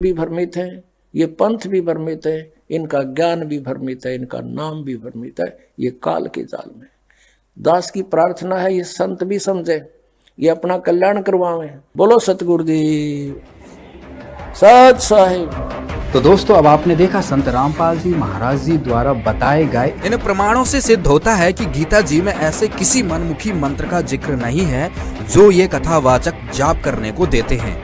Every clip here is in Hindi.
भी भ्रमित है, ये पंथ भी भ्रमित है, इनका ज्ञान भी भ्रमित है, इनका नाम भी भ्रमित है। ये काल के जाल में। दास की प्रार्थना है ये संत भी समझे, ये अपना कल्याण करवावे। बोलो सतगुरुदेव सत साहिब। तो दोस्तों, अब आपने देखा संत रामपाल जी महाराज जी द्वारा बताए गए इन प्रमाणों से सिद्ध होता है कि गीता जी में ऐसे किसी मनमुखी मंत्र का जिक्र नहीं है जो ये कथावाचक जाप करने को देते हैं।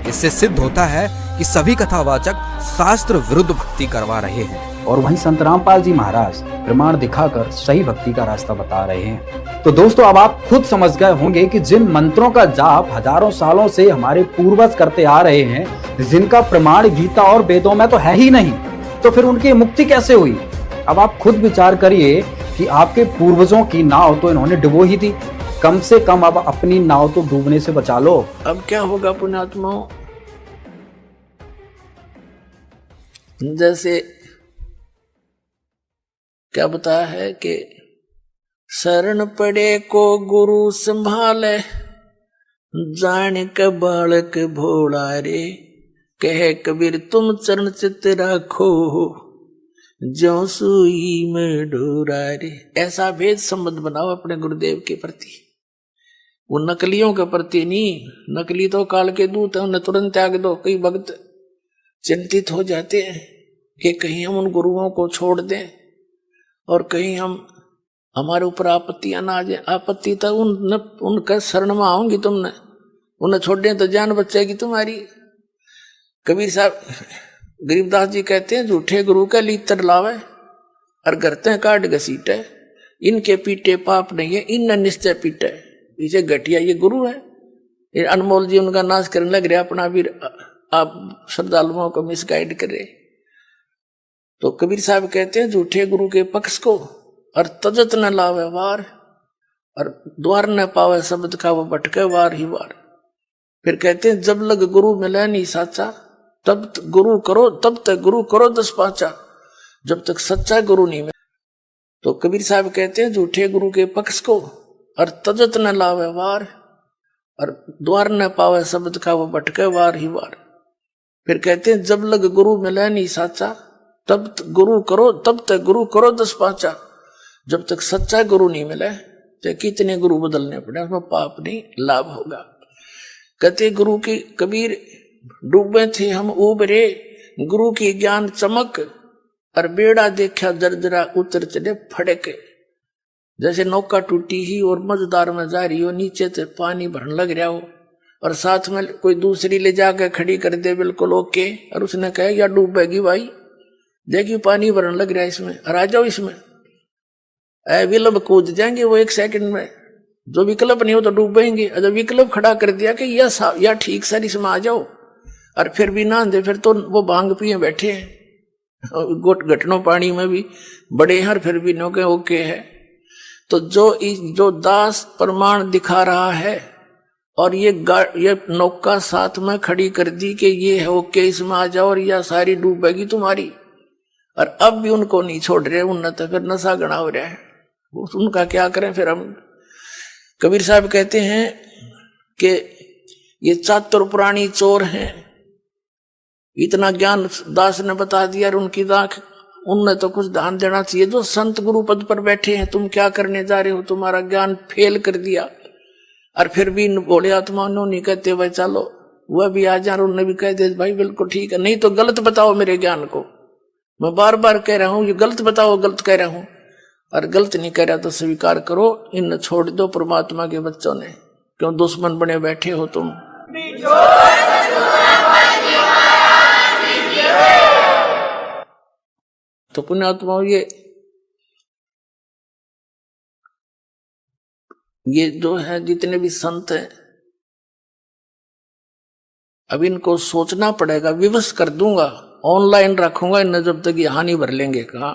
इससे सिद्ध होता है कि सभी कथावाचक शास्त्र विरुद्ध भक्ति करवा रहे हैं। और वहीं संत रामपाल जी महाराज प्रमाण दिखाकर सही भक्ति का रास्ता बता रहे हैं। तो दोस्तों, अब आप खुद समझ गए होंगे कि जिन मंत्रों का जाप हजारों सालों से हमारे पूर्वज करते आ रहे हैं, जिनका प्रमाण गीता और वेदों में तो है ही नहीं, तो फिर उनकी मुक्ति कैसे हुई? अब आप खुद विचार करिए कि आपके पूर्वजों की नाव तो इन्होंने डुबो ही थी, कम से कम अब अपनी नाव तो डूबने से बचा लो। अब क्या होगा पुण्यात्माओं? जैसे क्या बताया है कि शरण पड़े को गुरु संभाले, जान के बालक भोला रे, कहे कबीर तुम चरण चित राखो, ज्यों सुई में डोरा रे। ऐसा भेद संबंध बनाओ अपने गुरुदेव के प्रति, वो नकलियों के प्रति नहीं। नकली तो काल के दूत है, उन्हें तुरंत त्याग दो। कई भक्त चिंतित हो जाते हैं कि कहीं हम उन गुरुओं को छोड़ दें और कहीं हम हमारे ऊपर आपत्तियां ना आ जाए। आपत्ति तो उनका शरण में आओगी तुमने, उन्हें छोड़ दें तो जान बचेगी तुम्हारी। कबीर साहब गरीबदास जी कहते हैं, झूठे गुरु का लीतर लावे और गरते काट घसीटे, इनके पीटे पाप नहीं है, इन निश्चय पीटे। पीछे घटिया ये गुरु है, ये अनमोल जी उनका नाश करने लग रहा, अपना भी आप श्रद्धालुओं को मिसगाइड करे। तो कबीर साहब कहते हैं, झूठे गुरु के पक्ष को और तजत न लावे वार, और द्वार न पावे शब्द का वो भटके वार ही वार। फिर कहते हैं, जब लग गुरु मिले नहीं साचा, तब गुरु करो, तब तक गुरु करो 10 पाचा, जब तक सच्चा गुरु नहीं मिले। तो कबीर साहब कहते हैं, झूठे गुरु के पक्ष को और तजत न लावे वार, और द्वार न पावे शब्द का वो भटके वार ही वार। फिर कहते हैं, जब लग गुरु मिले नहीं साचा, तब गुरु करो, तब तक गुरु करो 10 पाचा, जब तक सच्चा गुरु नहीं मिले तो कितने गुरु बदलने पड़े, उसमें पाप नहीं लाभ होगा। कहते गुरु की कबीर डूबे थे हम उबरे, गुरु की ज्ञान चमक, और बेड़ा देखा जर्जरा उतर चले फड़के। जैसे नौका टूटी ही और मझदार में जा रही हो, नीचे से पानी भरने लग रहा हो और साथ में कोई दूसरी ले जाकर खड़ी कर दे बिल्कुल ओके, और उसने कहा या डूबेगी भाई, देखिए पानी भरने लग रहा है इसमें, और आ जाओ इसमें। विकल्प कूद जाएंगे वो 1 सेकंड में, जो विकल्प नहीं हो तो डूबेंगे। और जब विकल्प खड़ा कर दिया कि या ठीक सर इसमें आ जाओ, और फिर भी ना दे, फिर तो वो भांग पिए बैठे हैं, घटनों पानी में भी बड़े हैं और फिर भी नौके ओके है। तो जो दास प्रमाण दिखा रहा है और ये नौका साथ में खड़ी कर दी कि ये है ओके इसमें आ जाओ, और यह सारी डूबेगी तुम्हारी, और अब भी उनको नहीं छोड़ रहे, उन्हें तो फिर नशा गणा हो रहा है, उनका क्या करें फिर हम। कबीर साहब कहते हैं कि ये चातुर प्राणी चोर हैं, इतना ज्ञान दास ने बता दिया, और उनकी दाख उनने तो कुछ ध्यान देना चाहिए। जो संत गुरु पद पर बैठे हैं, तुम क्या करने जा रहे हो, तुम्हारा ज्ञान फेल कर दिया, और फिर भी बोले आत्मा नहीं कहते भाई चलो वह भी आ जा, उन्होंने भी कह दे भाई बिल्कुल ठीक है, नहीं तो गलत बताओ मेरे ज्ञान को। मैं बार बार कह रहा हूं ये गलत बताओ, गलत कह रहा हूं, और गलत नहीं कह रहा तो स्वीकार करो, इन छोड़ दो परमात्मा के बच्चों ने, क्यों दुश्मन बने बैठे हो तुम। तो पुण्यात्माओं, ये जो है जितने भी संत हैं, अब इनको सोचना पड़ेगा। विवश कर दूंगा, ऑनलाइन रखूंगा इन्हें, जब तक यहाँ नहीं भर लेंगे कहा।